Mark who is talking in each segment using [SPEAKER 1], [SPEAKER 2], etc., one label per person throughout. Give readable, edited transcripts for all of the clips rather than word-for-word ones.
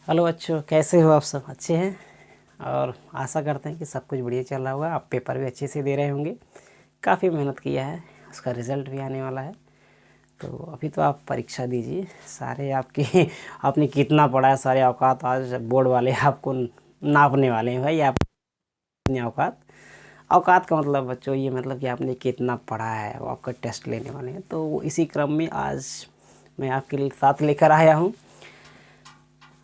[SPEAKER 1] Hello बच्चों, कैसे हो आप? सब अच्छे हैं और आशा करते हैं कि सब कुछ बढ़िया चल रहा होगा। आप पेपर भी अच्छे से दे रहे होंगे। काफ़ी मेहनत किया है, उसका रिज़ल्ट भी आने वाला है। तो अभी तो आप परीक्षा दीजिए। सारे आपके आपने कितना पढ़ा है, सारे औकात आज बोर्ड वाले आपको नापने वाले हैं भाई। आप अपनी औकात औकात का मतलब बच्चों ये मतलब कि आपने कितना पढ़ा है, वो आपका टेस्ट लेने वाले हैं। तो इसी क्रम में आज मैं आपके साथ लेकर आया हूँ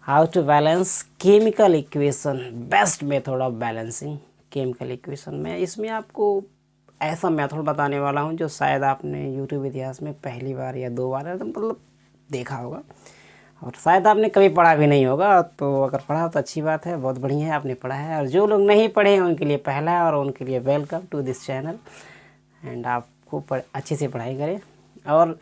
[SPEAKER 1] how to balance chemical equation, best method of balancing chemical equation. मैं इसमें आपको ऐसा मेथड बताने वाला हूं जो शायद आपने यूट्यूब इतिहास में पहली बार या दो बार मतलब देखा होगा, और शायद आपने कभी पढ़ा भी नहीं होगा। तो अगर पढ़ा हो तो अच्छी बात है, बहुत बढ़िया है आपने पढ़ा है। और जो लोग नहीं पढ़े हैं उनके लिए पहला है और उनके लिए welcome to this channel. And आप खूब अच्छे से पढ़ाई करें। और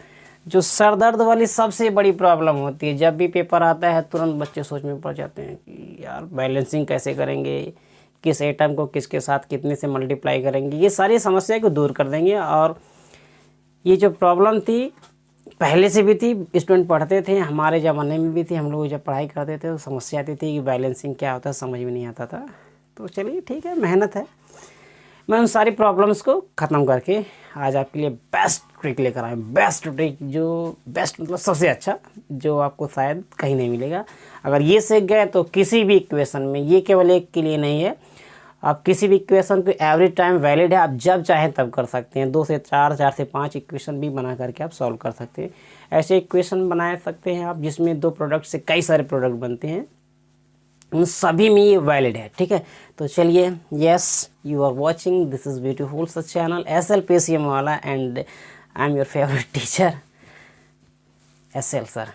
[SPEAKER 1] जो सर दर्द वाली सबसे बड़ी प्रॉब्लम होती है, जब भी पेपर आता है तुरंत बच्चे सोच में पड़ जाते हैं कि यार बैलेंसिंग कैसे करेंगे, किस एटम को किसके साथ कितने से मल्टीप्लाई करेंगे। ये सारी समस्या को दूर कर देंगे। और ये जो प्रॉब्लम थी पहले से भी थी, स्टूडेंट पढ़ते थे, हमारे ज़माने में भी थी, हम लोग जब पढ़ाई करते थे तो समस्या आती थी कि बैलेंसिंग क्या होता है, समझ में नहीं आता था। तो चलिए ठीक है, मेहनत है। मैं उन सारी प्रॉब्लम्स को ख़त्म करके आज आपके लिए बेस्ट ट्रिक लेकर आया। बेस्ट ट्रिक, जो बेस्ट मतलब सबसे अच्छा, जो आपको शायद कहीं नहीं मिलेगा। अगर ये सीख गए तो किसी भी इक्वेशन में, ये केवल एक के लिए नहीं है, आप किसी भी इक्वेशन को एवरी टाइम वैलिड है, आप जब चाहें तब कर सकते हैं। 2 से 4, 4 से 5 इक्वेशन भी बना करके आप सॉल्व कर सकते हैं। ऐसे इक्वेशन बना सकते हैं आप जिसमें 2 प्रोडक्ट से कई सारे प्रोडक्ट बनते हैं, उन सभी में ये वैलिड है। ठीक है, तो चलिए, yes you are watching this is beautiful such channel SLPCM वाला, and I am your favourite teacher SL sir.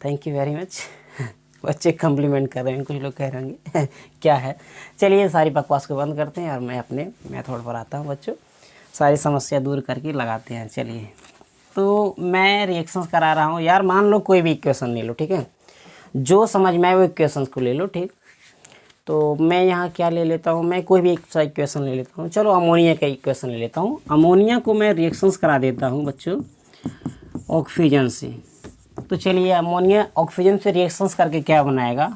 [SPEAKER 1] Thank you very much. बच्चे कम्प्लीमेंट कर रहे हैं, कुछ लोग कह रहे होंगे क्या है। चलिए सारी बकवास को बंद करते हैं और मैं अपने मेथड पर आता हूँ बच्चों। सारी समस्या दूर करके लगाते हैं। चलिए, तो मैं रिएक्शंस करा रहा हूँ यार। मान लो कोई भी इक्वेशन ले लो, ठीक है, जो समझ में आए वो इक्वेशंस को ले लो। ठीक, तो मैं यहाँ क्या ले लेता हूँ, मैं कोई भी एक सा इक्वेशन ले लेता हूँ। चलो अमोनिया का इक्वेशन ले लेता हूँ। अमोनिया को मैं रिएक्शंस करा देता हूँ बच्चों ऑक्सीजन से। तो चलिए, अमोनिया ऑक्सीजन से रिएक्शंस करके क्या बनाएगा,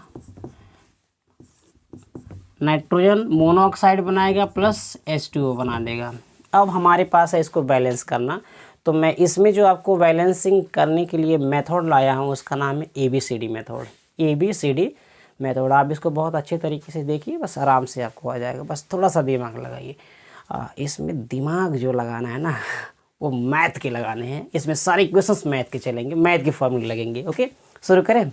[SPEAKER 1] नाइट्रोजन मोनोऑक्साइड बनाएगा प्लस H2O बना देगा। अब हमारे पास है इसको बैलेंस करना। तो मैं इसमें जो आपको बैलेंसिंग करने के लिए मेथड लाया हूँ उसका नाम है ABCD मेथड। ABCD मेथड आप इसको बहुत अच्छे तरीके से देखिए, बस आराम से आपको आ जाएगा। बस थोड़ा सा दिमाग लगाइए। इसमें दिमाग जो लगाना है ना, वो मैथ के लगाने हैं। इसमें सारे इक्वेशंस मैथ के चलेंगे, मैथ के फॉर्मूले लगेंगे। ओके, शुरू करें।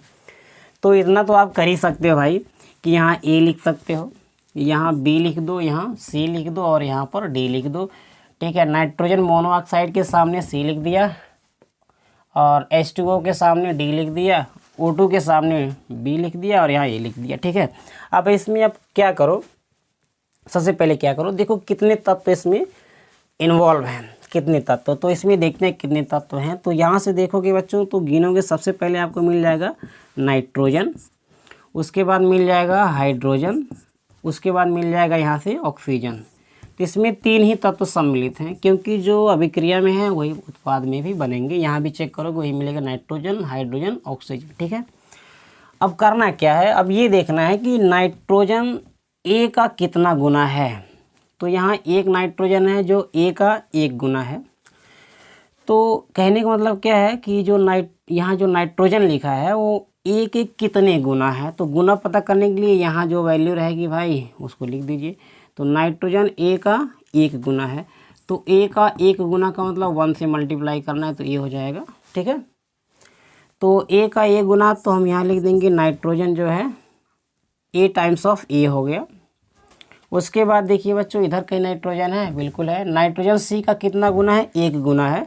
[SPEAKER 1] तो इतना तो आप कर ही सकते हो भाई कि यहाँ A लिख सकते हो, यहाँ B लिख दो, यहाँ C लिख दो और यहाँ पर D लिख दो। ठीक है, नाइट्रोजन मोनोऑक्साइड के सामने C लिख दिया और H2O के सामने D लिख दिया, O2 के सामने B लिख दिया और यहाँ A लिख दिया। ठीक है, अब इसमें आप क्या करो, सबसे पहले क्या करो, देखो कितने तत्व इसमें इन्वॉल्व हैं, कितने तत्व। तो इसमें देखते हैं कितने तत्व हैं। तो यहाँ से देखोगे बच्चों तो गिनोगे, सबसे पहले आपको मिल जाएगा नाइट्रोजन, उसके बाद मिल जाएगा हाइड्रोजन, उसके बाद मिल जाएगा यहाँ से ऑक्सीजन। तो इसमें 3 ही तत्व सम्मिलित हैं, क्योंकि जो अभिक्रिया में है वही उत्पाद में भी बनेंगे। यहाँ भी चेक करोगे वही मिलेगा, नाइट्रोजन, हाइड्रोजन, ऑक्सीजन। ठीक है, अब करना क्या है, अब ये देखना है कि नाइट्रोजन A का कितना गुना है। तो यहाँ एक नाइट्रोजन है जो A का 1 गुना है। तो कहने का मतलब क्या है कि जो यहाँ जो नाइट्रोजन लिखा है वो A के कितने गुना है। तो गुना पता करने के लिए यहाँ जो वैल्यू रहेगी भाई उसको लिख दीजिए। तो नाइट्रोजन A का 1 गुना है, तो A का 1 गुना का मतलब 1 से मल्टीप्लाई करना है, तो ये हो जाएगा। ठीक है, तो A का 1 गुना, तो हम यहाँ लिख देंगे नाइट्रोजन जो है A टाइम्स ऑफ A हो गया। उसके बाद देखिए बच्चों, इधर कहीं नाइट्रोजन है, बिल्कुल है। नाइट्रोजन C का कितना गुना है, 1 गुना है।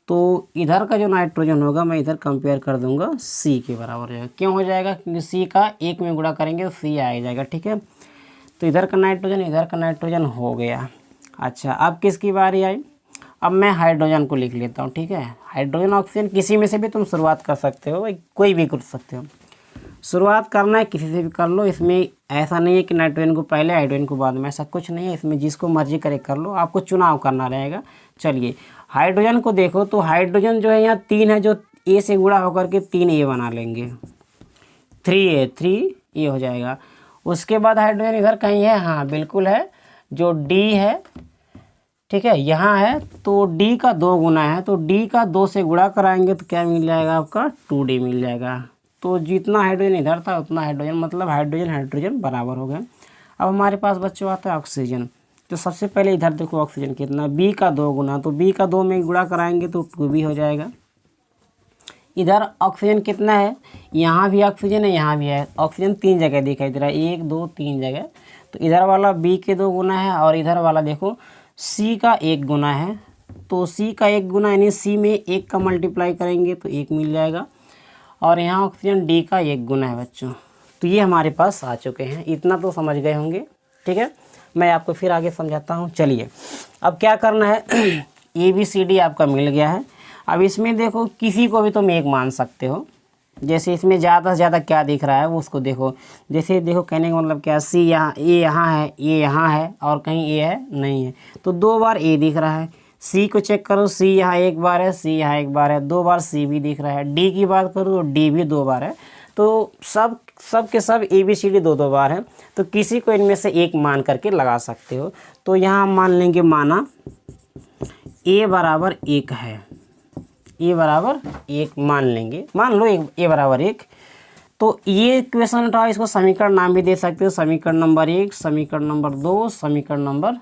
[SPEAKER 1] तो इधर का जो नाइट्रोजन होगा मैं इधर कंपेयर कर दूंगा C के बराबर हो जाएगा। क्यों हो जाएगा, क्योंकि C का 1 में गुणा करेंगे तो C आ जाएगा। ठीक है, तो इधर का नाइट्रोजन हो गया। अच्छा, अब किसकी बारी आई, अब मैं हाइड्रोजन को लिख लेता हूँ। ठीक है, हाइड्रोजन ऑक्सीजन किसी में से भी तुम शुरुआत कर सकते हो भाई, कोई भी कर सकते हो। शुरुआत करना है किसी से भी कर लो। इसमें ऐसा नहीं है कि नाइट्रोजन को पहले हाइड्रोजन को बाद में, ऐसा कुछ नहीं है। इसमें जिसको मर्जी करे कर लो, आपको चुनाव करना रहेगा। चलिए, हाइड्रोजन को देखो तो हाइड्रोजन जो है यहाँ 3 है, जो A से गुणा होकर के 3A बना लेंगे। 3 ये हो जाएगा। उसके बाद हाइड्रोजन इधर कहीं है, हाँ बिल्कुल है, जो D है, ठीक है, यहाँ है, तो D का 2 गुना है, तो D का 2 से गुणा कराएंगे तो क्या मिल जाएगा आपका 2D मिल जाएगा। तो जितना हाइड्रोजन इधर था उतना हाइड्रोजन, मतलब हाइड्रोजन हाइड्रोजन बराबर हो गए। अब हमारे पास बच्चों आता है ऑक्सीजन। तो सबसे पहले इधर देखो ऑक्सीजन कितना, B का 2 गुना, तो B का 2 में गुणा कराएंगे तो 2B हो जाएगा। इधर ऑक्सीजन कितना है, यहाँ भी ऑक्सीजन है, यहाँ भी है, ऑक्सीजन 3 जगह दिखाई दे रहा है, 1 2 3 जगह। तो इधर वाला B के 2 गुना है और इधर वाला देखो C का 1 गुना है। तो C का 1 गुना यानी C में 1 का मल्टीप्लाई करेंगे तो 1 मिल जाएगा। और यहाँ ऑक्सीजन D का 1 गुना है बच्चों। तो ये हमारे पास आ चुके हैं, इतना तो समझ गए होंगे, ठीक है। मैं आपको फिर आगे समझाता हूँ। चलिए अब क्या करना है, ABCD आपका मिल गया है। अब इसमें देखो किसी को भी तुम एक मान सकते हो, जैसे इसमें ज़्यादा से ज़्यादा क्या दिख रहा है वो उसको देखो। जैसे देखो कहने का मतलब क्या, C यहाँ, A यहाँ है, A यहाँ है और कहीं A है नहीं है, तो 2 बार A दिख रहा है। C को चेक करो, C यहाँ 1 बार है, C यहाँ 1 बार है, 2 बार C भी दिख रहा है। D की बात करो तो D भी 2 बार है। तो सब के सब ABCD 2-2 बार है। तो किसी को इनमें से एक मान करके लगा सकते हो। तो यहाँ मान लेंगे, माना A बराबर 1 है, A बराबर 1 मान लेंगे, मान लो A बराबर 1। तो ये इक्वेशन उठाओ, इसको समीकरण नाम भी दे सकते हो, समीकरण नंबर 1, समीकरण नंबर 2, समीकरण नंबर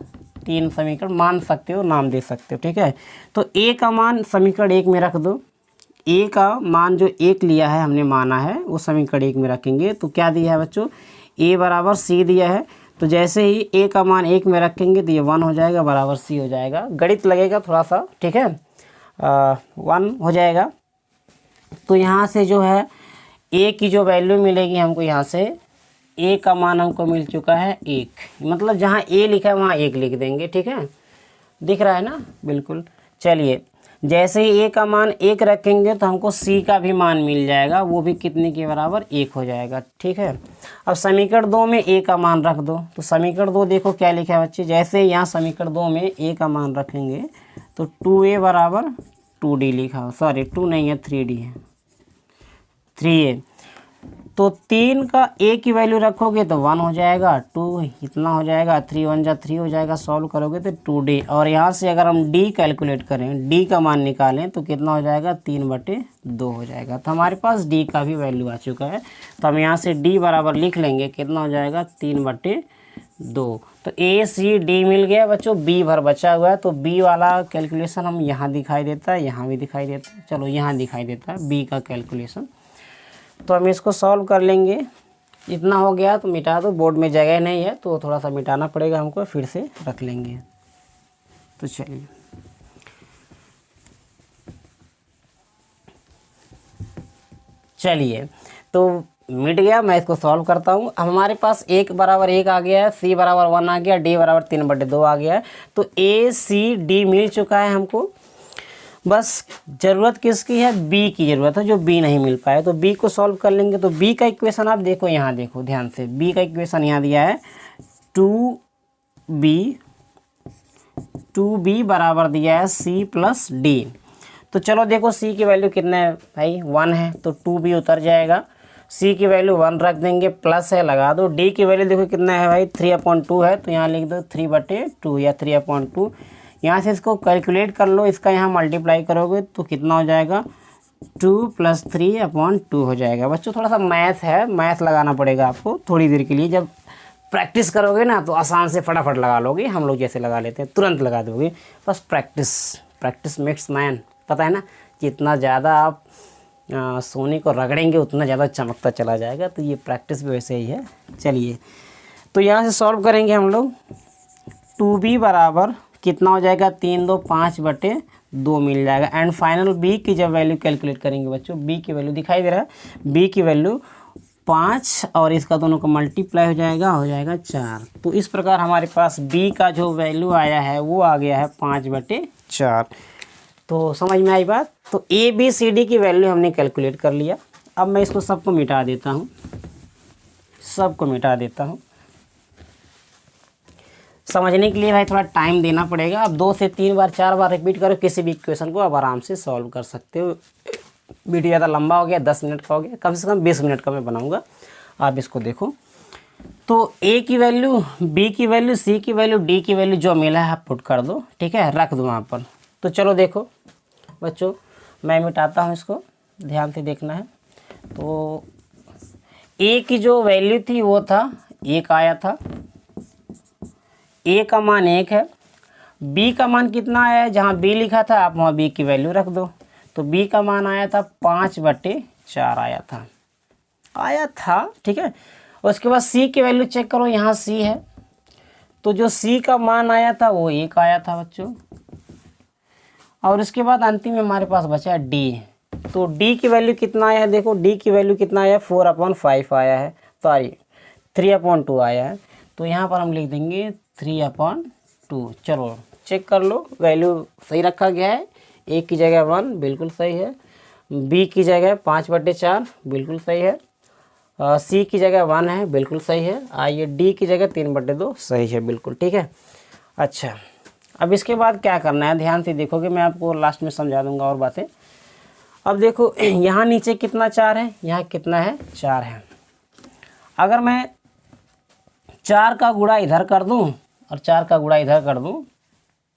[SPEAKER 1] 3, समीकरण मान सकते हो, नाम दे सकते हो, ठीक है। तो A का मान समीकरण 1 में रख दो। A का मान जो 1 लिया है हमने माना है वो समीकरण 1 में रखेंगे। तो क्या दिया है बच्चों, A बराबर C दिया है। तो जैसे ही A का मान 1 में रखेंगे तो ये 1 हो जाएगा, बराबर C हो जाएगा। गणित लगेगा थोड़ा सा, ठीक है, 1 हो जाएगा। तो यहाँ से जो है A की जो वैल्यू मिलेगी हमको, यहाँ से A का मान हमको मिल चुका है 1, मतलब जहाँ A लिखा है वहाँ 1 लिख देंगे, ठीक है, दिख रहा है ना, बिल्कुल। चलिए जैसे ही A का मान 1 रखेंगे तो हमको C का भी मान मिल जाएगा, वो भी कितने के बराबर 1 हो जाएगा, ठीक है। अब समीकरण 2 में A का मान रख दो। तो समीकरण 2 देखो क्या लिखा है बच्चे, जैसे यहाँ समीकरण 2 में A का मान रखेंगे तो 2A बराबर 2D लिखा हो, सॉरी 2 नहीं है 3D है, 3A। तो 3 का A की वैल्यू रखोगे तो 1 हो जाएगा, 2 इतना हो जाएगा, 3 1 जा 3 हो जाएगा, सॉल्व करोगे तो 2D। और यहाँ से अगर हम D कैलकुलेट करें, D का मान निकालें तो कितना हो जाएगा, 3/2 हो जाएगा। तो हमारे पास D का भी वैल्यू आ चुका है। तो हम यहाँ से D बराबर लिख लेंगे, कितना हो जाएगा 3/2। तो ACD मिल गया बच्चों, B भर बचा हुआ है। तो B वाला कैलकुलेशन हम यहाँ दिखाई देता है, यहाँ भी दिखाई देता है, चलो यहाँ दिखाई देता है B का कैलकुलेशन। तो हम इसको सॉल्व कर लेंगे। इतना हो गया तो मिटा दो, बोर्ड में जगह नहीं है तो थोड़ा सा मिटाना पड़ेगा हमको, फिर से रख लेंगे। तो चलिए तो मिट गया, मैं इसको सॉल्व करता हूँ। अब हमारे पास 1 बराबर 1 आ गया है, C बराबर 1 आ गया, D बराबर 3/2 आ गया है। तो ACD मिल चुका है हमको। बस ज़रूरत किसकी है, B की ज़रूरत है, जो B नहीं मिल पाया। तो B को सॉल्व कर लेंगे। तो B का इक्वेशन आप देखो, यहाँ देखो ध्यान से, B का इक्वेशन यहाँ दिया है 2B बराबर दिया है C + D। तो चलो देखो C की वैल्यू कितना है भाई, 1 है, तो 2B उतर जाएगा। C की वैल्यू 1 रख देंगे, प्लस है लगा दो। D की वैल्यू देखो कितना है भाई, 3/2 है, तो यहाँ लिख दो 3/2 या 3/2। यहाँ से इसको कैलकुलेट कर लो, इसका यहाँ मल्टीप्लाई करोगे तो कितना हो जाएगा, 2 + 3/2 हो जाएगा। बच्चों थोड़ा सा मैथ है, मैथ लगाना पड़ेगा आपको थोड़ी देर के लिए। जब प्रैक्टिस करोगे ना तो आसान से फटाफट लगा लोगे, हम लोग जैसे लगा लेते हैं तुरंत लगा दोगे। बस प्रैक्टिस मेक्स मैन, पता है ना, जितना ज़्यादा आप सोने को रगड़ेंगे उतना ज़्यादा चमकता चला जाएगा। तो ये प्रैक्टिस भी वैसे ही है। चलिए तो यहाँ से सॉल्व करेंगे हम लोग। 2B बराबर कितना हो जाएगा, 3 2 5/2 मिल जाएगा। एंड फाइनल B की जब वैल्यू कैलकुलेट करेंगे बच्चों, B की वैल्यू दिखाई दे रहा है, B की वैल्यू 5 और इसका दोनों का मल्टीप्लाई हो जाएगा 4। तो इस प्रकार हमारे पास B का जो वैल्यू आया है वो आ गया है 5/4। तो समझ में आई बात। तो ABCD की वैल्यू हमने कैलकुलेट कर लिया। अब मैं इसको सबको मिटा देता हूँ, समझने के लिए भाई थोड़ा टाइम देना पड़ेगा। अब 2 से 3 बार 4 बार रिपीट करो किसी भी इक्वेशन को, अब आराम से सॉल्व कर सकते हो। वीडियो ज़्यादा लंबा हो गया, 10 मिनट का हो गया, कम से कम 20 मिनट का मैं बनाऊँगा। आप इसको देखो। तो ए की वैल्यू, बी की वैल्यू, सी की वैल्यू, डी की वैल्यू जो मिला है आप पुट कर दो, ठीक है, रख दो वहाँ पर। तो चलो देखो बच्चों, मैं मिटाता हूँ इसको, ध्यान से देखना है। तो ए की जो वैल्यू थी वो था 1 आया था, ए का मान 1 है। बी का मान कितना आया है, जहाँ बी लिखा था आप वहाँ बी की वैल्यू रख दो। तो बी का मान आया था 5/4 आया था, ठीक है। उसके बाद सी की वैल्यू चेक करो, यहाँ सी है, तो जो सी का मान आया था वो 1 आया था बच्चों। और उसके बाद अंतिम में हमारे पास बचा डी। तो डी की वैल्यू कितना आया है, देखो डी की वैल्यू कितना आया है, 4/5 आया है, सॉरी 3/2 आया है। तो यहाँ पर हम लिख देंगे 3/2। चलो चेक कर लो, वैल्यू सही रखा गया है। ए की जगह 1 बिल्कुल सही है, बी की जगह 5/4 बिल्कुल सही है, सी की जगह 1 है बिल्कुल सही है, आइए डी की जगह 3/2 सही है बिल्कुल, ठीक है। अच्छा, अब इसके बाद क्या करना है, ध्यान से देखोगे, मैं आपको लास्ट में समझा दूंगा और बातें। अब देखो यहाँ नीचे कितना 4 है, यहाँ कितना है 4 है। अगर मैं 4 का गुणा इधर कर दूँ और 4 का गुणा इधर कर दूँ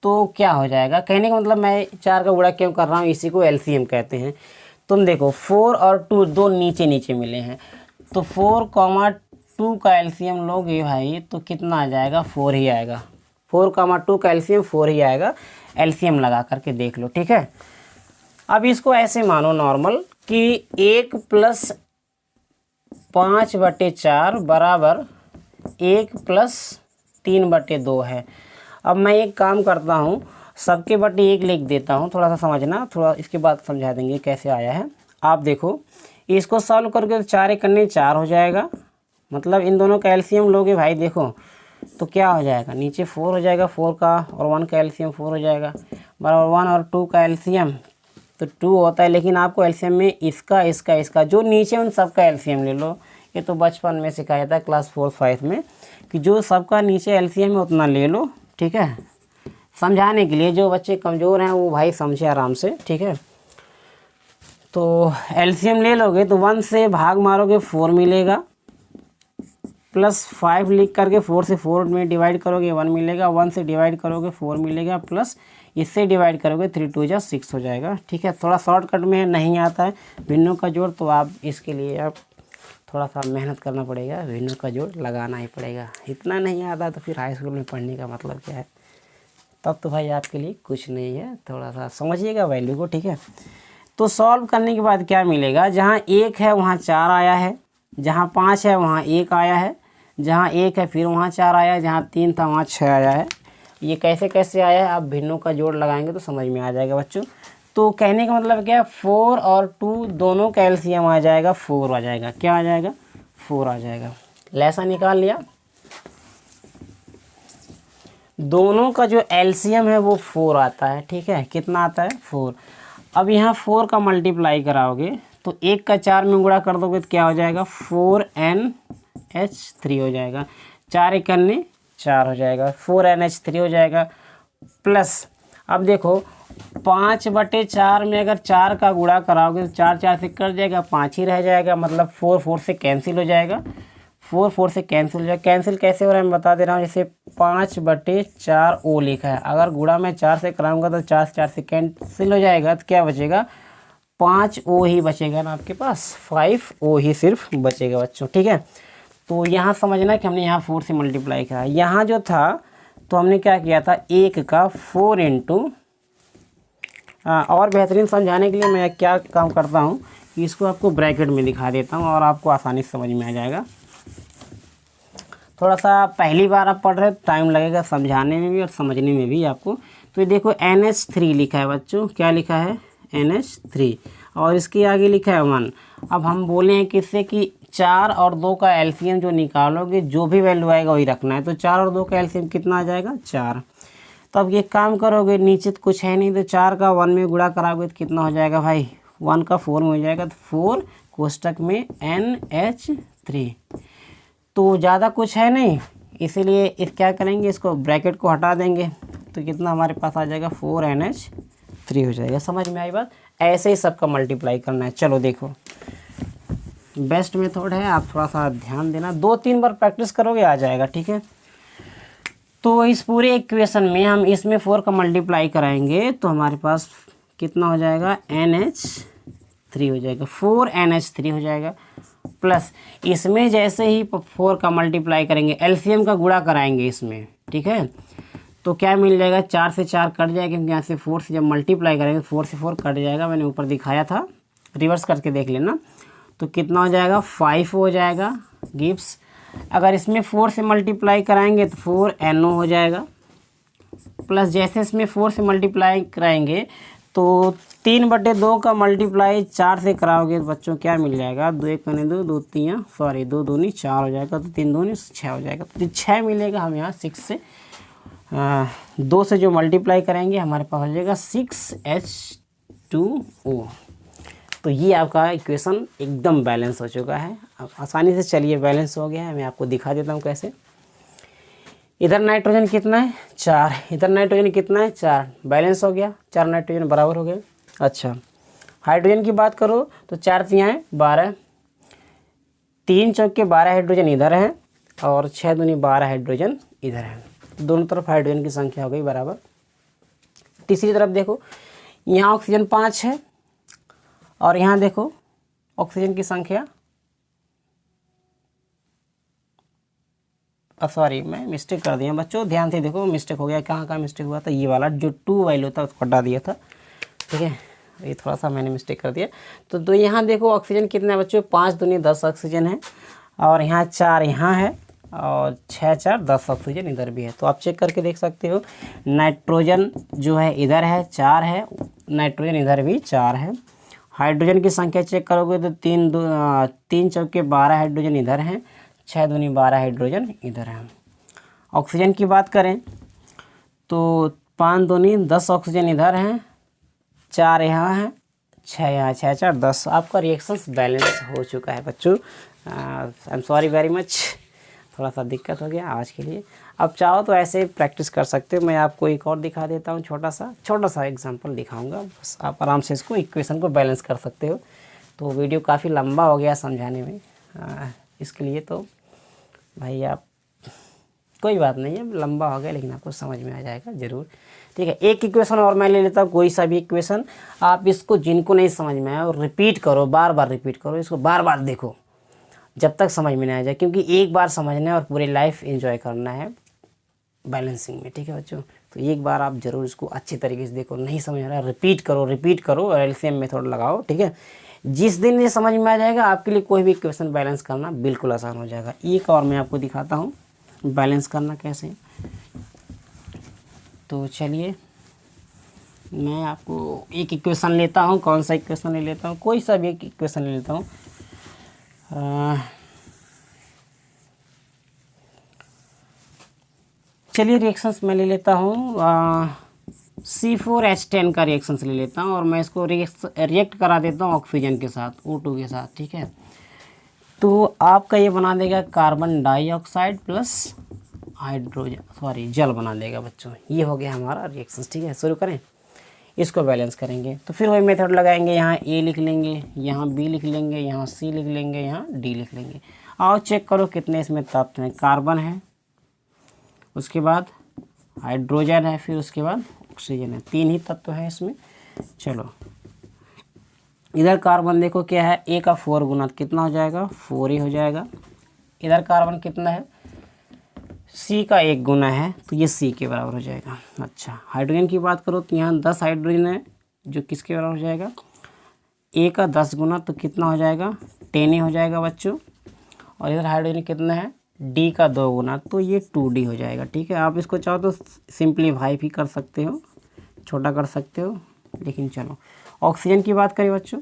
[SPEAKER 1] तो क्या हो जाएगा, कहने का मतलब मैं 4 का गुणा क्यों कर रहा हूँ, इसी को एलसीएम कहते हैं। तुम देखो 4 और 2 दो नीचे नीचे मिले हैं, तो 4,2 का एलसीएम लोगे भाई तो कितना आ जाएगा, 4 ही आएगा। 4,2 का एलसीएम 4 ही आएगा, एलसीएम लगा करके देख लो, ठीक है। अब इसको ऐसे मानो नॉर्मल कि 1 + 5/4 बराबर 1 + 3/2 है। अब मैं एक काम करता हूँ, सबके बटे 1 लिख देता हूँ, थोड़ा सा समझना, थोड़ा इसके बाद समझा देंगे कैसे आया है। आप देखो इसको सॉल्व करके तो 4 × 4 हो जाएगा, मतलब इन दोनों का एलसीएम लोगे भाई देखो तो क्या हो जाएगा, नीचे 4 हो जाएगा, 4 का और 1 का एलसीएम 4 हो जाएगा, बराबर 1 और 2 का एलसीएम तो 2 होता है। लेकिन आपको एलसीएम में इसका इसका इसका जो नीचे उन सब का एलसीएम ले लो। ये तो बचपन में सिखाया था क्लास 4-5 में कि जो सबका नीचे एलसीएम है उतना ले लो, ठीक है। समझाने के लिए, जो बच्चे कमज़ोर हैं वो भाई समझे आराम से, ठीक है। तो एलसीएम ले लोगे तो 1 से भाग मारोगे 4 मिलेगा, प्लस 5 लिख करके 4 से 4 में डिवाइड करोगे 1 मिलेगा, 1 से डिवाइड करोगे 4 मिलेगा, प्लस इससे डिवाइड करोगे 3 × 2 = 6 हो जाएगा, ठीक है। थोड़ा शॉर्टकट में नहीं आता है भिन्नों का जोड़, तो आप इसके लिए आप थोड़ा सा मेहनत करना पड़ेगा, भिन्नों का जोड़ लगाना ही पड़ेगा। इतना नहीं आता तो फिर हाई स्कूल में पढ़ने का मतलब क्या है, तब तो भाई आपके लिए कुछ नहीं है। थोड़ा सा समझिएगा वैल्यू को, ठीक है। तो सॉल्व करने के बाद क्या मिलेगा, जहाँ 1 है वहाँ 4 आया है, जहाँ 5 है वहाँ 1 आया है, जहाँ 1 है फिर वहाँ 4 आया है, जहाँ 3 था वहाँ 6 आया है। ये कैसे कैसे आया है, आप भिन्नों का जोड़ लगाएंगे तो समझ में आ जाएगा बच्चों। तो कहने का मतलब क्या है, 4 और 2 दोनों का एलसीएम आ जाएगा 4 आ जाएगा, क्या आ जाएगा 4 आ जाएगा। लैसा निकाल लिया, दोनों का जो एलसीएम है वो 4 आता है, ठीक है। कितना आता है 4। अब यहाँ 4 का मल्टीप्लाई कराओगे तो 1 का 4 में गुणा कर दोगे तो क्या हो जाएगा 4NH3 हो जाएगा, 4 × 1 = 4 हो जाएगा, 4NH3 हो जाएगा। प्लस अब देखो 5/4 में अगर 4 का गुणा कराओगे तो 4 4 से कट जाएगा, 5 ही रह जाएगा, मतलब 4 4 से कैंसिल हो जाएगा, 4 4 से कैंसिल हो जाएगा। कैंसिल कैसे हो रहा है मैं बता दे रहा हूँ, जैसे 5/4 ओ लिखा है, अगर गुणा में 4 से कराऊंगा तो 4 से 4 से कैंसिल हो जाएगा, तो क्या बचेगा 5 ओ ही बचेगा ना आपके पास, 5 ओ ही सिर्फ बचेगा बच्चों, ठीक है। तो यहाँ समझना कि हमने यहाँ 4 से मल्टीप्लाई किया, यहाँ जो था तो हमने क्या किया था 1 का 4 × और बेहतरीन समझाने के लिए मैं क्या काम करता हूँ कि इसको आपको ब्रैकेट में दिखा देता हूँ और आपको आसानी से समझ में आ जाएगा। थोड़ा सा पहली बार आप पढ़ रहे टाइम लगेगा समझाने में भी और समझने में भी आपको। तो ये देखो NH3 लिखा है बच्चों, क्या लिखा है NH3 और इसके आगे लिखा है 1। अब हम बोले हैं किससे कि 4 और 2 का एलसीएम जो निकालोगे जो भी वैल्यू आएगा वही रखना है। तो 4 और 2 का एलसीएम कितना आ जाएगा 4। तो अब ये काम करोगे, नीचे तो कुछ है नहीं, तो 4 का 1 में गुणा कराओगे तो कितना हो जाएगा भाई, 1 का 4 में हो जाएगा, तो 4 कोष्टक में NH3। तो ज़्यादा कुछ है नहीं, इसीलिए इस क्या करेंगे, इसको ब्रैकेट को हटा देंगे तो कितना हमारे पास आ जाएगा 4NH3 हो जाएगा। समझ में आई बात, ऐसे ही सबका मल्टीप्लाई करना है। चलो देखो, बेस्ट मेथड है, आप थोड़ा सा ध्यान देना, 2-3 बार प्रैक्टिस करोगे आ जाएगा, ठीक है। तो इस पूरे इक्वेशन में हम इसमें 4 का मल्टीप्लाई कराएंगे तो हमारे पास कितना हो जाएगा, NH3 हो जाएगा, 4NH3 हो जाएगा। प्लस इसमें जैसे ही 4 का मल्टीप्लाई करेंगे, एलसीएम का गुणा कराएंगे इसमें, ठीक है। तो क्या मिल जाएगा, 4 से 4 कट जाएगा, क्योंकि यहाँ से 4 से जब मल्टीप्लाई करेंगे 4 से 4 कट जाएगा, मैंने ऊपर दिखाया था, रिवर्स करके देख लेना। तो कितना हो जाएगा, 5 हो जाएगा गिव्स। अगर इसमें 4 से मल्टीप्लाई कराएंगे तो 4NO हो जाएगा। प्लस जैसे इसमें 4 से मल्टीप्लाई कराएंगे तो 3/2 का मल्टीप्लाई 4 से कराओगे तो बच्चों क्या मिल जाएगा, 2 1 2 2 3 सॉरी 2 दूनी 4 हो जाएगा, तो 3 दूनी 6 हो जाएगा, तो 6 मिलेगा। हम यहाँ 6 से 2 से जो मल्टीप्लाई करेंगे हमारे पास हो जाएगा 6H2O। तो ये आपका इक्वेशन एकदम बैलेंस हो चुका है। अब आसानी से चलिए बैलेंस हो गया है, मैं आपको दिखा देता हूँ कैसे। इधर नाइट्रोजन कितना है, 4, इधर नाइट्रोजन कितना है, 4, बैलेंस हो गया, 4 नाइट्रोजन बराबर हो गए। अच्छा, हाइड्रोजन की बात करो तो 4 तिहाई 12, 3 चौके 12 हाइड्रोजन इधर है और 6 दूनी 12 हाइड्रोजन इधर है। दोनों तरफ हाइड्रोजन की संख्या हो गई बराबर। तीसरी तरफ देखो, यहाँ ऑक्सीजन 5 है और यहाँ देखो ऑक्सीजन की संख्या, सॉरी मैं मिस्टेक कर दिया बच्चों, ध्यान से देखो, मिस्टेक हो गया, कहाँ मिस्टेक हुआ था, ये वाला जो 2 वैल्यू था उसको हटा दिया था, ठीक है, ये थोड़ा सा मैंने मिस्टेक कर दिया। तो यहाँ देखो ऑक्सीजन कितना है बच्चों, 5 दूनी 10 ऑक्सीजन है और यहाँ 4 यहाँ है और 6 4 10 ऑक्सीजन इधर भी है। तो आप चेक करके देख सकते हो, नाइट्रोजन जो है इधर है 4 है, नाइट्रोजन इधर भी 4 है। हाइड्रोजन की संख्या चेक करोगे तो 3 चौके 12 हाइड्रोजन इधर हैं, 6 दूनी 12 हाइड्रोजन इधर है। ऑक्सीजन की बात करें तो 5 दूनी 10 ऑक्सीजन इधर हैं, 4 यहाँ है, 6 यहाँ, 6 4 10। आपका रिएक्शंस बैलेंस हो चुका है बच्चों। I am sorry very much, थोड़ा सा दिक्कत हो गया आज के लिए। अब चाहो तो ऐसे प्रैक्टिस कर सकते हो। मैं आपको एक और दिखा देता हूँ, छोटा सा एग्जांपल दिखाऊंगा, बस आप आराम से इसको इक्वेशन को बैलेंस कर सकते हो। तो वीडियो काफ़ी लंबा हो गया समझाने में, इसके लिए तो भाई आप, कोई बात नहीं है, लंबा हो गया लेकिन आपको समझ में आ जाएगा ज़रूर, ठीक है। एक इक्वेशन और मैं ले लेता हूँ, कोई सा भी इक्वेशन, आप इसको जिनको नहीं समझ में आया और रिपीट करो, बार बार रिपीट करो, इसको बार बार देखो जब तक समझ में नहीं आ जाए, क्योंकि एक बार समझना है और पूरी लाइफ एंजॉय करना है बैलेंसिंग में, ठीक है बच्चों। तो एक बार आप ज़रूर इसको अच्छी तरीके से देखो, नहीं समझ आ रहा है रिपीट करो और एलसीएम मेथड लगाओ, ठीक है। जिस दिन ये समझ में आ जाएगा आपके लिए कोई भी इक्वेशन बैलेंस करना बिल्कुल आसान हो जाएगा। एक और मैं आपको दिखाता हूँ बैलेंस करना कैसे। तो चलिए मैं आपको एक इक्वेशन लेता हूँ, कौन सा इक्वेशन ले लेता हूँ, कोई सा भी एक इक्वेशन ले लेता हूँ। चलिए रिएक्शंस मैं ले लेता हूँ, C4H10 का रिएक्शंस ले लेता हूँ और मैं इसको रिएक्ट करा देता हूँ ऑक्सीजन के साथ, O2 के साथ, ठीक है। तो आपका ये बना देगा carbon dioxide plus hydrogen, sorry जल बना देगा बच्चों। ये हो गया हमारा रिएक्शंस, ठीक है। शुरू करें, इसको बैलेंस करेंगे तो फिर वही मेथड लगाएंगे, यहाँ A लिख लेंगे, यहाँ B लिख लेंगे, यहाँ C लिख लेंगे, यहाँ D लिख लेंगे। और चेक करो कितने इसमें तत्व हैं, कार्बन है, उसके बाद हाइड्रोजन है, फिर उसके बाद ऑक्सीजन है, 3 ही तत्व है इसमें। चलो इधर कार्बन देखो क्या है, A का 4 गुना कितना हो जाएगा, 4 ही हो जाएगा। इधर कार्बन कितना है, C का 1 गुना है तो ये C के बराबर हो जाएगा। अच्छा, हाइड्रोजन की बात करो तो यहाँ 10 हाइड्रोजन है जो किसके बराबर हो जाएगा, A का 10 गुना तो कितना हो जाएगा, 10 ही हो जाएगा बच्चों। और इधर हाइड्रोजन कितना है, D का 2 गुना तो ये 2D हो जाएगा, ठीक है। आप इसको चाहो तो सिंप्लीफाई भी कर सकते हो, छोटा कर सकते हो, लेकिन चलो ऑक्सीजन की बात करें बच्चों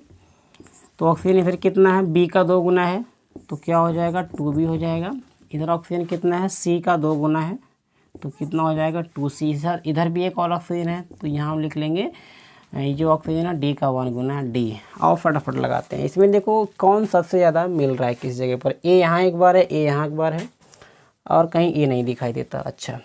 [SPEAKER 1] तो ऑक्सीजन इधर कितना है, B का 2 गुना है तो क्या हो जाएगा, 2B हो जाएगा। इधर ऑक्सीजन कितना है, C का 2 गुना है तो कितना हो जाएगा, 2C। इधर भी एक और ऑक्सीजन है तो यहाँ हम लिख लेंगे ये जो ऑक्सीजन है D का 1 गुना है, D। और फटाफट लगाते हैं इसमें, देखो कौन सबसे ज़्यादा मिल रहा है किस जगह पर। A यहाँ एक बार है, A यहाँ एक बार है और कहीं A नहीं दिखाई देता। अच्छा,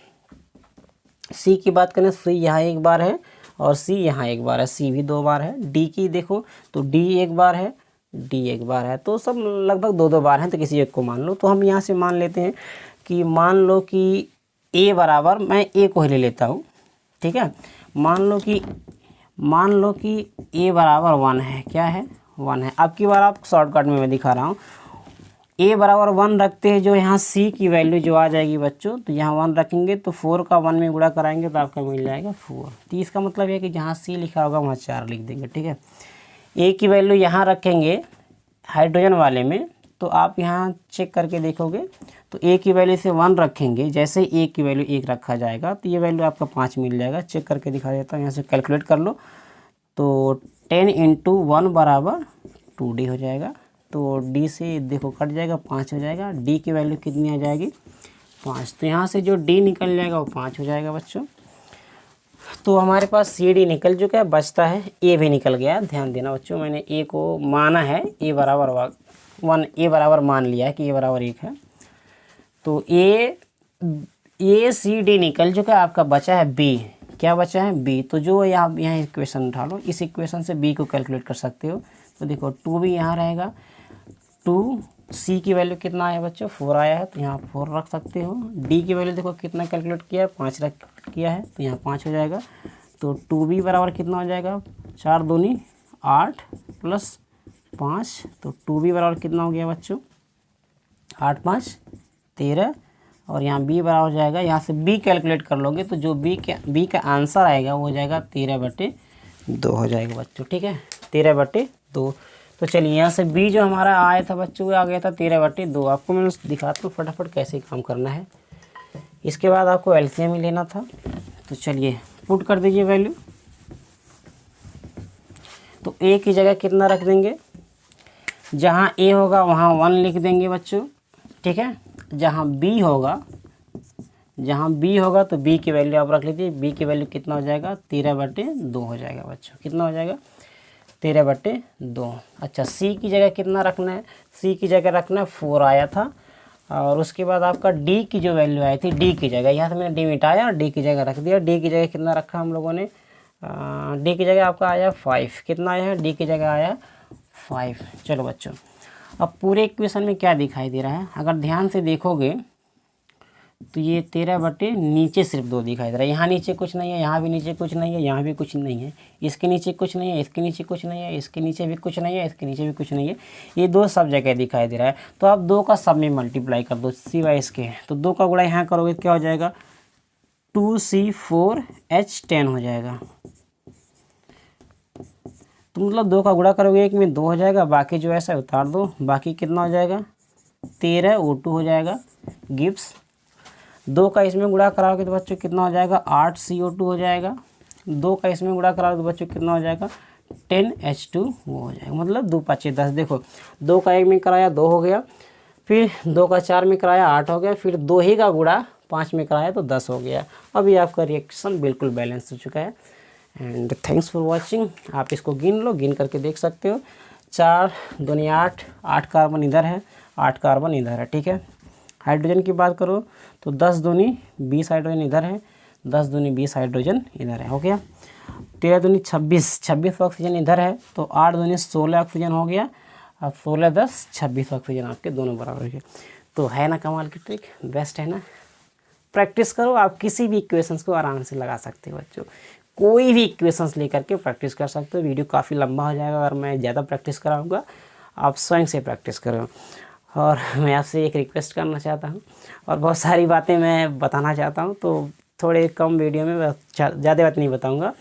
[SPEAKER 1] C की बात करें, C यहाँ एक बार है और सी यहाँ एक बार है, सी भी 2 बार है। डी की देखो तो डी एक बार है, डी एक बार है, तो सब लगभग 2-2 बार हैं, तो किसी एक को मान लो। तो हम यहाँ से मान लेते हैं कि मान लो कि ए बराबर, मैं ए को ही ले लेता हूँ, ठीक है। मान लो कि ए बराबर 1 है, क्या है 1 है। अब की बार आप शॉर्टकट में मैं दिखा रहा हूँ, ए बराबर 1 रखते हैं, जो यहाँ सी की वैल्यू जो आ जाएगी बच्चों, तो यहाँ 1 रखेंगे तो 4 का 1 में गुणा कराएंगे तो आपका मिल जाएगा 4। तो इसका मतलब है कि जहाँ सी लिखा होगा वहाँ 4 लिख देंगे, ठीक है। ए की वैल्यू यहाँ रखेंगे हाइड्रोजन वाले में, तो आप यहाँ चेक करके देखोगे तो ए की वैल्यू से 1 रखेंगे, जैसे ए की वैल्यू 1 रखा जाएगा तो ये वैल्यू आपका 5 मिल जाएगा। चेक करके दिखा देता हूँ, यहाँ से कैलकुलेट कर लो। तो 10 × 1 बराबर 2D हो जाएगा। तो डी से देखो कट जाएगा, 5 हो जाएगा। डी की वैल्यू कितनी आ जाएगी 5, तो यहाँ से जो डी निकल जाएगा वो 5 हो जाएगा बच्चों। तो हमारे पास सी डी निकल चुका है, बचता है ए भी निकल गया। ध्यान देना बच्चों, मैंने ए को माना है, ए बराबर 1, ए बराबर मान लिया है कि ए बराबर 1 है। तो ए सी डी निकल चुका है, आपका बचा है बी। क्या बचा है बी, तो जो यहाँ इक्वेशन उठा लो, इस इक्वेशन से बी को कैलकुलेट कर सकते हो। तो देखो 2 भी यहाँ रहेगा, 2 सी की वैल्यू कितना आया बच्चों 4 आया है, तो यहाँ 4 रख सकते हो। डी की वैल्यू देखो कितना कैलकुलेट किया है 5 रख किया है, तो यहाँ 5 हो जाएगा। तो 2b बराबर कितना हो जाएगा 4 दूनी 8 प्लस 5, तो 2b बराबर कितना हो गया बच्चों 8 × 5 = 13, और यहाँ b बराबर हो जाएगा, यहाँ से b कैलकुलेट कर लोगे तो जो b का आंसर आएगा वो हो जाएगा 13/2 हो जाएगा बच्चों, ठीक है 13/2। तो चलिए यहाँ से b जो हमारा आया था बच्चों वो आ गया था 13/2। आपको मैं दिखाता हूँ फटाफट कैसे काम करना है। इसके बाद आपको एलसीएम ही लेना था, तो चलिए पुट कर दीजिए वैल्यू। तो a की जगह कितना रख देंगे, जहाँ a होगा वहाँ 1 लिख देंगे बच्चों, ठीक है। जहाँ b होगा तो b की वैल्यू आप रख लीजिए। b की वैल्यू कितना हो जाएगा 13/2 हो जाएगा बच्चों, कितना हो जाएगा 13/2। अच्छा c की जगह कितना रखना है, c की जगह रखना है 4 आया था, और उसके बाद आपका d की जो वैल्यू आई थी d की जगह, यहाँ से मैंने d मिटाया और d की जगह रख दिया। d की जगह कितना रखा हम लोगों ने, d की जगह आपका आया 5, कितना आया है d की जगह आया 5। चलो बच्चों, अब पूरे इक्वेशन में क्या दिखाई दे रहा है, अगर ध्यान से देखोगे तो ये 13 नीचे सिर्फ 2 दिखाई दे रहा है। यहाँ नीचे कुछ नहीं है, यहाँ भी नीचे कुछ नहीं है, यहाँ भी कुछ नहीं है, इसके नीचे कुछ नहीं है, इसके नीचे कुछ नहीं है, इसके नीचे भी कुछ नहीं है, इसके नीचे भी कुछ नहीं है, ये 2 सब जगह दिखाई दे रहा है। तो आप 2 का सब में मल्टीप्लाई कर दो सिवाय इसके, तो 2 का गुणा यहाँ करोगे क्या हो जाएगा 2C4H10 हो जाएगा। तो मतलब 2 का गुणा करोगे 1 में 2 हो जाएगा, बाकी जो ऐसा उतार दो, बाकी कितना हो जाएगा 13O2 हो जाएगा गिव्स। 2 का इसमें गुणा कराओगे तो बच्चों कितना हो जाएगा 8CO2 हो जाएगा। 2 का इसमें गुणा कराओगे तो बच्चों कितना हो जाएगा 10H2 वो हो जाएगा। मतलब 2 × 5 = 10। देखो 2 का 1 में कराया 2 हो गया, फिर 2 का 4 में कराया 8 हो गया, फिर 2 ही का गुणा 5 में कराया तो 10 हो गया। अभी आपका रिएक्शन बिल्कुल बैलेंस हो चुका है। And thanks for watching. आप इसको गिन लो, गिन करके देख सकते हो। 4 दूनी 8, 8 कार्बन इधर है, 8 कार्बन इधर है, ठीक है। हाइड्रोजन की बात करो तो 10 दूनी 20 हाइड्रोजन इधर है, 10 दूनी 20 हाइड्रोजन इधर है, हो गया। 13 दूनी 26 ऑक्सीजन इधर है, तो 8 दूनी 16 ऑक्सीजन हो गया। अब 16 + 10 26 ऑक्सीजन आपके दोनों बराबर है। तो है ना कमाल की ट्रिक, बेस्ट है ना। प्रैक्टिस करो, आप किसी भी इक्वेशंस को आराम से लगा सकते हो बच्चों। कोई भी इक्वेशंस लेकर के प्रैक्टिस कर सकते हो। वीडियो काफ़ी लंबा हो जाएगा और मैं ज़्यादा प्रैक्टिस कराऊंगा, आप स्वयं से प्रैक्टिस करो। और मैं आपसे एक रिक्वेस्ट करना चाहता हूँ, और बहुत सारी बातें मैं बताना चाहता हूँ, तो थोड़े कम वीडियो में ज़्यादा बात नहीं बताऊँगा।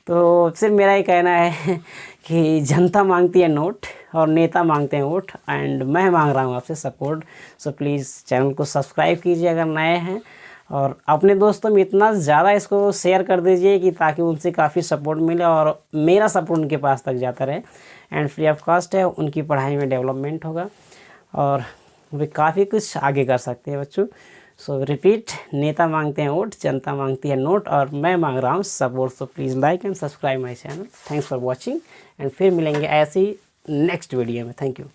[SPEAKER 1] तो सिर्फ मेरा ही कहना है कि जनता मांगती है नोट और नेता मांगते हैं वोट, एंड मैं मांग रहा हूँ आपसे सपोर्ट। सो प्लीज़ चैनल को सब्सक्राइब कीजिए अगर नए हैं, और अपने दोस्तों में इतना ज़्यादा इसको शेयर कर दीजिए कि ताकि उनसे काफ़ी सपोर्ट मिले और मेरा सपोर्ट उनके पास तक जाता रहे। एंड फ्री ऑफ कॉस्ट है, उनकी पढ़ाई में डेवलपमेंट होगा और वे काफ़ी कुछ आगे कर सकते हैं बच्चों। सो रिपीट, नेता मांगते हैं वोट, जनता मांगती है नोट, और मैं मांग रहा हूँ support. So please like and subscribe my channel. Thanks for watching, and फिर मिलेंगे ऐसी नेक्स्ट वीडियो में। Thank you.